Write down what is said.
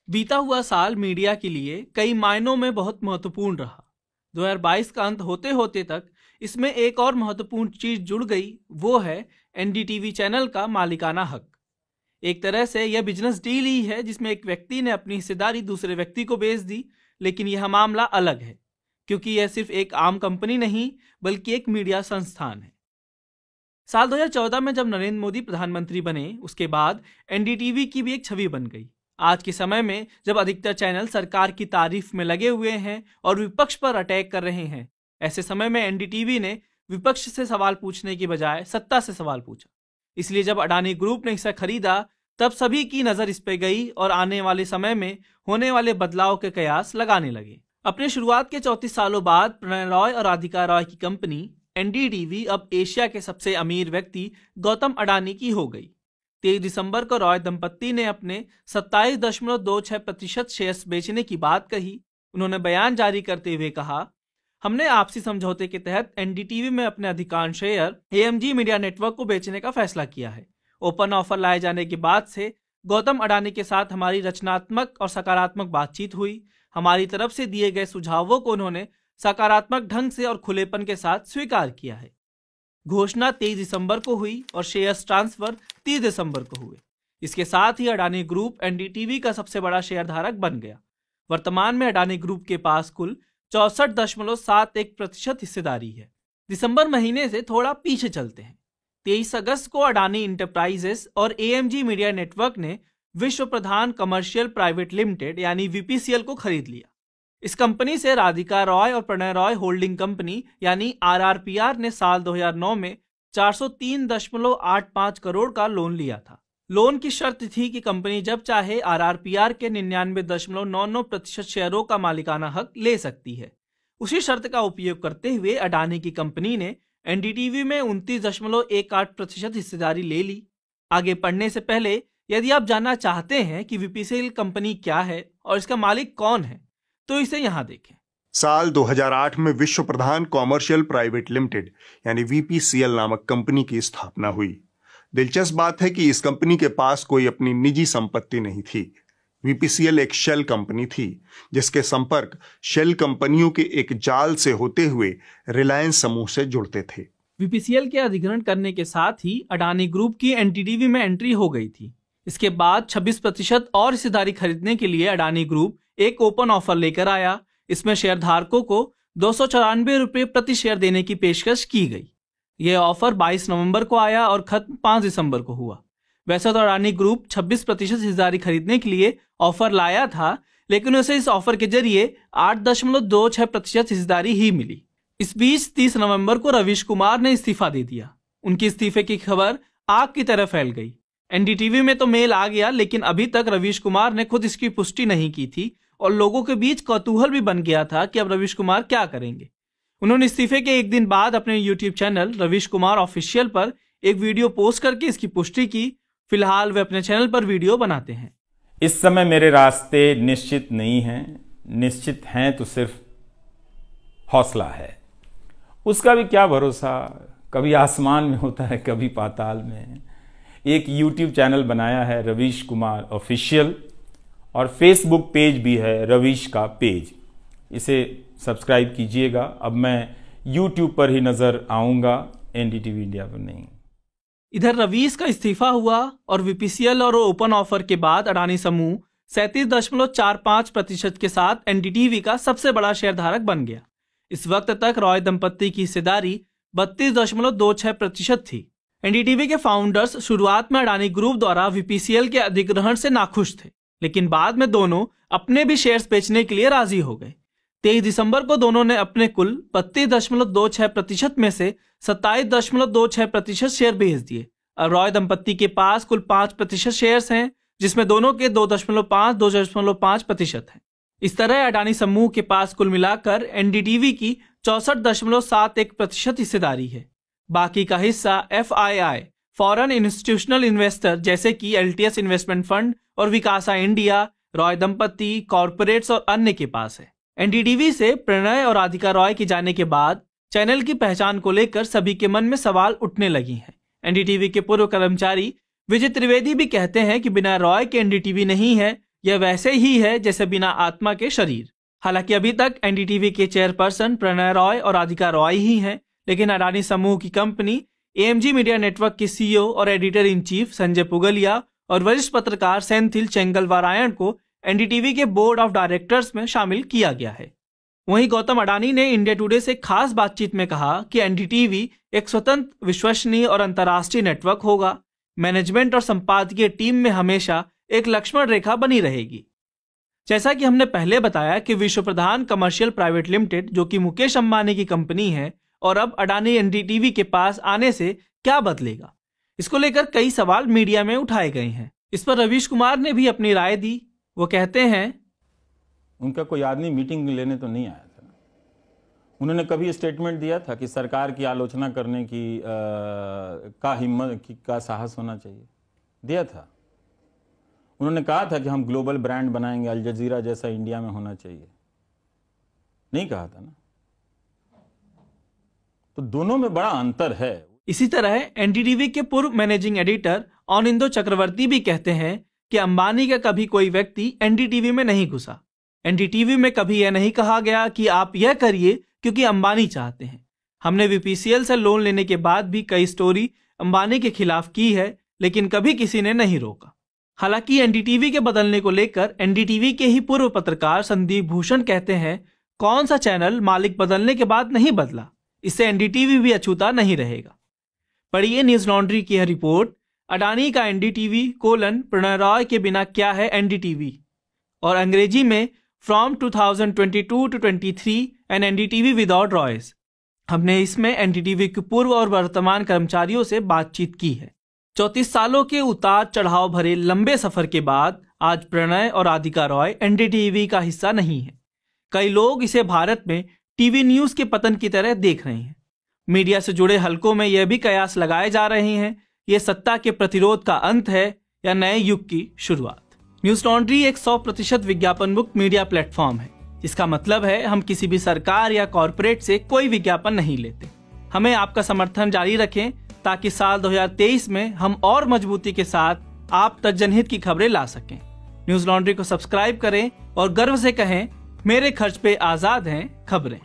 बीता हुआ साल मीडिया के लिए कई मायनों में बहुत महत्वपूर्ण रहा। 2022 का अंत होते होते तक इसमें एक और महत्वपूर्ण चीज जुड़ गई, वो है एनडीटीवी चैनल का मालिकाना हक। एक तरह से यह बिजनेस डील ही है जिसमें एक व्यक्ति ने अपनी हिस्सेदारी दूसरे व्यक्ति को बेच दी। लेकिन यह मामला अलग है, क्योंकि यह सिर्फ एक आम कंपनी नहीं बल्कि एक मीडिया संस्थान है। साल 2014 में जब नरेंद्र मोदी प्रधानमंत्री बने, उसके बाद एनडीटीवी की भी एक छवि बन गई। आज के समय में जब अधिकतर चैनल सरकार की तारीफ में लगे हुए हैं और विपक्ष पर अटैक कर रहे हैं, ऐसे समय में एनडीटीवी ने विपक्ष से सवाल पूछने की बजाय सत्ता से सवाल पूछा। इसलिए जब अडानी ग्रुप ने इसे खरीदा, तब सभी की नजर इस पे गई और आने वाले समय में होने वाले बदलाव के कयास लगाने लगे। अपने शुरुआत के 34 सालों बाद प्रणय रॉय और राधिका रॉय की कंपनी एनडीटीवी अब एशिया के सबसे अमीर व्यक्ति गौतम अडानी की हो गई। 23 दिसंबर को रॉय दंपत्ति ने अपने 27.26% शेयर्स बेचने की बात कही। उन्होंने बयान जारी करते हुए कहा, हमने आपसी समझौते के तहत एनडीटीवी में अपने अधिकांश शेयर एएमजी मीडिया नेटवर्क को बेचने का फैसला किया है। ओपन ऑफर लाए जाने के बाद से गौतम अडानी के साथ हमारी रचनात्मक और सकारात्मक बातचीत हुई। हमारी तरफ से दिए गए सुझावों को उन्होंने सकारात्मक ढंग से और खुलेपन के साथ स्वीकार किया है। घोषणा 23 दिसंबर को हुई और शेयर्स ट्रांसफर 30 दिसंबर को हुए। इसके साथ ही अडानी ग्रुप एनडीटीवी का सबसे बड़ा शेयरधारक बन गया। वर्तमान में अडानी ग्रुप के पास कुल 64.71% हिस्सेदारी है। दिसंबर महीने से थोड़ा पीछे चलते हैं। 23 अगस्त को अडानी इंटरप्राइजेस और एएमजी मीडिया नेटवर्क ने विश्व प्रधान कमर्शियल प्राइवेट लिमिटेड यानी वीपीसीएल को खरीद लिया। इस कंपनी से राधिका रॉय और प्रणय रॉय होल्डिंग कंपनी यानी आरआरपीआर ने साल 2009 में 403.85 करोड़ का लोन लिया था। लोन की शर्त थी कि कंपनी जब चाहे आरआरपीआर के 99.99% शेयरों का मालिकाना हक ले सकती है। उसी शर्त का उपयोग करते हुए अडानी की कंपनी ने एनडीटीवी में 29.18% हिस्सेदारी ले ली। आगे पढ़ने से पहले यदि आप जानना चाहते हैं कि वीपीसीएल कंपनी क्या है और इसका मालिक कौन है, तो इसे यहां देखें। साल 2008 में विश्व प्रधान कॉमर्शियल प्राइवेट लिमिटेड यानी वीपीसीएल नामक कंपनी की स्थापना हुई। दिलचस्प बात है कि इस कंपनी के पास कोई अपनी निजी संपत्ति नहीं थी। वीपीसीएल एक शेल कंपनी थी जिसके संपर्क शेल कंपनियों के एक जाल से होते हुए रिलायंस समूह से जुड़ते थे। वीपीसीएल के अधिग्रहण करने के साथ ही अडानी ग्रुप की एनडीटीवी में एंट्री हो गई थी। इसके बाद 26% और हिस्सेदारी खरीदने के लिए अडानी ग्रुप एक ओपन ऑफर लेकर आया। इसमें शेयरधारकों को 294 रुपये प्रति शेयर देने की पेशकश की गई। यह ऑफर 22 नवंबर को आया और खत्म 5 दिसंबर को हुआ। वैसे तो अडानी ग्रुप 26% हिस्सेदारी खरीदने के लिए ऑफर लाया था, लेकिन उसे इस ऑफर के जरिए 8.26% हिस्सेदारी ही मिली। इस बीच 30 नवंबर को रवीश कुमार ने इस्तीफा दे दिया। उनके इस्तीफे की खबर आग की तरह फैल गई। एनडीटीवी में तो मेल आ गया, लेकिन अभी तक रवीश कुमार ने खुद इसकी पुष्टि नहीं की थी और लोगों के बीच कौतूहल भी बन गया था कि अब रवीश कुमार क्या करेंगे। उन्होंने इस्तीफे के एक दिन बाद अपने YouTube channel Ravish Kumar official पर एक वीडियो पोस्ट करके इसकी पुष्टि की। फिलहाल वे अपने चैनल पर वीडियो बनाते हैं। इस समय मेरे रास्ते निश्चित नहीं हैं, निश्चित हैं तो सिर्फ हौसला है। उसका भी क्या भरोसा, कभी आसमान में होता है कभी पाताल में। एक यूट्यूब चैनल बनाया है रवीश कुमार ऑफिशियल और फेसबुक पेज भी है रवीश का पेज। इसे सब्सक्राइब कीजिएगा। अब मैं यूट्यूब पर ही नजर आऊंगा, एनडीटीवी इंडिया पर नहीं। इधर रवीश का इस्तीफा हुआ और वीपीसीएल और ओपन ऑफर के बाद अडानी समूह 37.45% के साथ एनडीटीवी का सबसे बड़ा शेयरधारक बन गया। इस वक्त तक रॉय दंपत्ति की हिस्सेदारी 32.26% थी। एनडीटीवी के फाउंडर्स शुरुआत में अडानी ग्रुप द्वारा वीपीसीएल के अधिग्रहण से नाखुश थे, लेकिन बाद में दोनों अपने भी शेयर्स बेचने के लिए राजी हो गए। 23 दिसंबर को दोनों ने अपने कुल 32.26% में से 27.26% शेयर बेच दिए। अब रॉय दंपत्ति के पास कुल 5% शेयर्स हैं, जिसमें दोनों के 2.5% हैं। इस तरह अडानी समूह के पास कुल मिलाकर एनडीटीवी की 64.71% हिस्सेदारी है। बाकी का हिस्सा एफआईआई फॉरेन इंस्टीट्यूशनल इन्वेस्टर जैसे कि एलटीएस इन्वेस्टमेंट फंड और विकासा इंडिया, रॉय दंपत्ति, कॉर्पोरेट्स और अन्य के पास है। एनडीटीवी से प्रणय और राधिका रॉय के जाने के बाद चैनल की पहचान को लेकर सभी के मन में सवाल उठने लगी हैं। एनडीटीवी के पूर्व कर्मचारी विजय त्रिवेदी भी कहते हैं कि बिना रॉय के एनडीटीवी नहीं है, यह वैसे ही है जैसे बिना आत्मा के शरीर। हालांकि अभी तक एनडीटीवी के चेयरपर्सन प्रणय रॉय और राधिका रॉय ही हैं, लेकिन अडानी समूह की कंपनी एएमजी मीडिया नेटवर्क के सीईओ और editor in chief Sanjay Pugalia और वरिष्ठ पत्रकार सेंथिल चेंगलवारायण को एनडीटीवी के बोर्ड ऑफ डायरेक्टर्स में शामिल किया गया है। वहीं गौतम अडानी ने इंडिया टुडे से खास बातचीत में कहा कि एनडीटीवी एक स्वतंत्र, विश्वसनीय और अंतर्राष्ट्रीय नेटवर्क होगा। मैनेजमेंट और संपादकीय टीम में हमेशा एक लक्ष्मण रेखा बनी रहेगी। जैसा कि हमने पहले बताया कि विश्व प्रधान कमर्शियल प्राइवेट लिमिटेड, जो कि मुकेश अंबानी की कंपनी है, और अब अडानी एनडीटीवी के पास आने से क्या बदलेगा, इसको लेकर कई सवाल मीडिया में उठाए गए हैं। इस पर रवीश कुमार ने भी अपनी राय दी। वो कहते हैं, उनका कोई आदमी मीटिंग लेने तो नहीं आया था। उन्होंने कभी स्टेटमेंट दिया था कि सरकार की आलोचना करने की का हिम्मत का साहस होना चाहिए? दिया था। उन्होंने कहा था कि हम ग्लोबल ब्रांड बनाएंगे, अल जजीरा जैसा इंडिया में होना चाहिए? नहीं कहा था ना। तो दोनों में बड़ा अंतर है। इसी तरह एनडीटीवी के पूर्व मैनेजिंग एडिटर अनिंदो चक्रवर्ती भी कहते हैं कि अंबानी का कभी कोई व्यक्ति एनडीटीवी में नहीं घुसा। एनडीटीवी में कभी यह नहीं कहा गया कि आप यह करिए क्योंकि अंबानी चाहते हैं। हमने बीपीसीएल से लोन लेने के बाद भी कई स्टोरी अंबानी के खिलाफ की है, लेकिन कभी किसी ने नहीं रोका। हालांकि एनडीटीवी के बदलने को लेकर एनडीटीवी के ही पूर्व पत्रकार संदीप भूषण कहते हैं, कौन सा चैनल मालिक बदलने के बाद नहीं बदला, इससे एनडीटीवी भी अछूता नहीं रहेगा। पढ़िए न्यूज लॉन्ड्री की यह रिपोर्ट, अडानी का एनडीटीवी प्रणय रॉय के बिना क्या है एनडीटीवी, और अंग्रेजी में from 2022 to 23 N NDTV without Roys. हमने इसमें एनडीटीवी के पूर्व और वर्तमान कर्मचारियों से बातचीत की है। 34 सालों के उतार चढ़ाव भरे लंबे सफर के बाद आज प्रणय और राधिका रॉय एनडीटीवी का हिस्सा नहीं है। कई लोग इसे भारत में टीवी न्यूज के पतन की तरह देख रहे हैं। मीडिया से जुड़े हलकों में यह भी कयास लगाए जा रहे हैं, ये सत्ता के प्रतिरोध का अंत है या नए युग की शुरुआत। न्यूज लॉन्ड्री एक 100% विज्ञापन मुक्त मीडिया प्लेटफॉर्म है। इसका मतलब है हम किसी भी सरकार या कॉरपोरेट से कोई विज्ञापन नहीं लेते। हमें आपका समर्थन जारी रखें ताकि साल 2023 में हम और मजबूती के साथ आप तक जनहित की खबरें ला सकें। न्यूज लॉन्ड्री को सब्सक्राइब करें और गर्व से कहें, मेरे खर्च पे आजाद हैं खबरें।